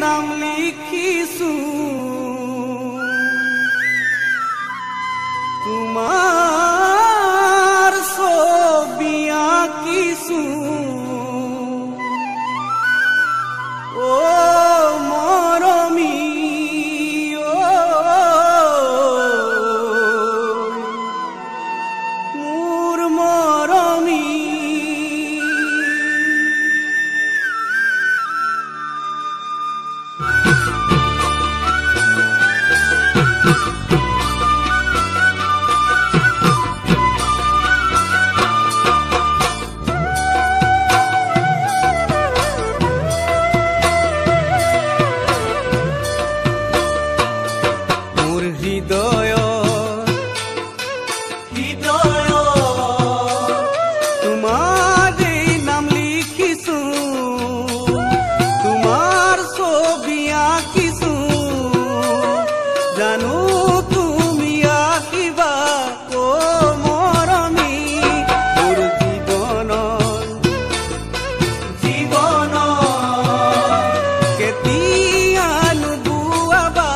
নাম লিখিছো তোমার ছবি আঁকিছো ও মরমী মোর মরমী হৃদয় হৃদয় তোমার নাম লিখিছো তোমার ছবি আঁকিছো জানো তুমি আঁকিবা ও মরমী মোর জীবন কেতিয়া নুবুৱাবা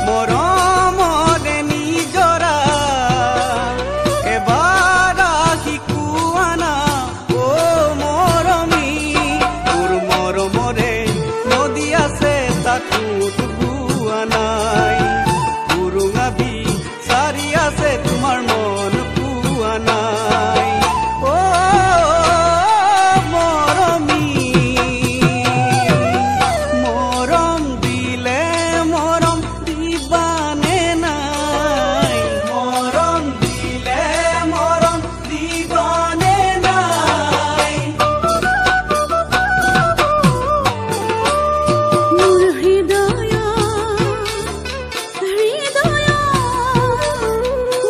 মৰমৰে নিজৰা এবাৰ শিকোৱানা ও মৰমী মোৰ মৰমৰে নদী আছে তাকো ডুবোৱা নাই উৰুঙা বিচাৰি আছে তোমাৰ মন পোৱা নাই ও মৰমী মৰম দিলে মৰম দিবানে নাই মৰম দিলে মৰম দিবানে নাই মোৰ হৃদয় হৃদয়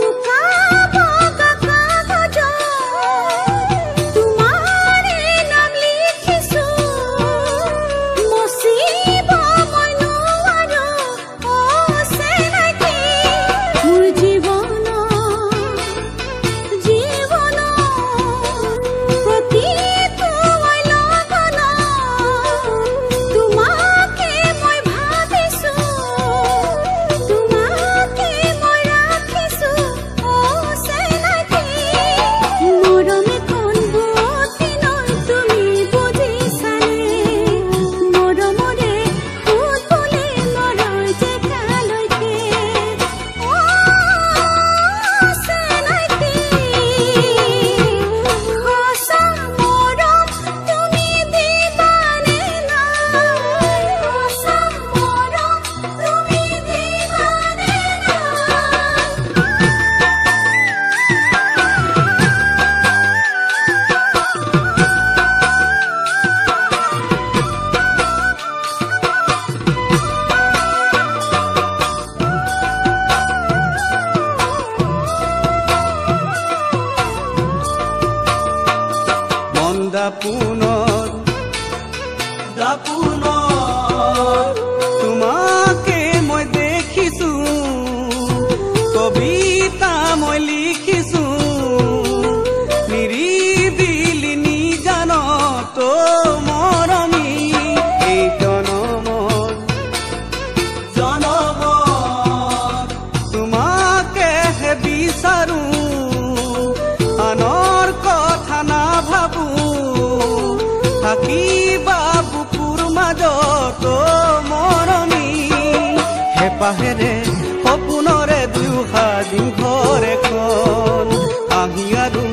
উকা কাগজ তোমাৰ নাম লিখিছো মচিব মই নোৱাৰো ও চেনাকি মোৰ জীৱন প্ৰতিটো লগন তোমাকে মই ভাবিছো তোমাকে মই ৰাখিছো ও চেনাকি মৰমে কোন বুটি নয় তুমি বুজিছানে মৰমৰে ফুল ফুলে মৰৰ জেগালৈকে ও চেনাকি সঁচা মৰম তুমি দিবানে নাই সঁচা মৰম তুমি দিবানে মন দাপোনৰ তোমাকে মই দেখিছো কবিতা মই লিখিছো নিৰিবিলি নিজানত মৰমী এই জনমত তোমাকেহে বিচাৰো আনৰ কথা নাভাবো থাকিবা বুকুৰ মাজত মৰমী হেঁপাহেৰে সপোনৰে দুয়ো সাজিম ঘৰ এখন আহি আৰু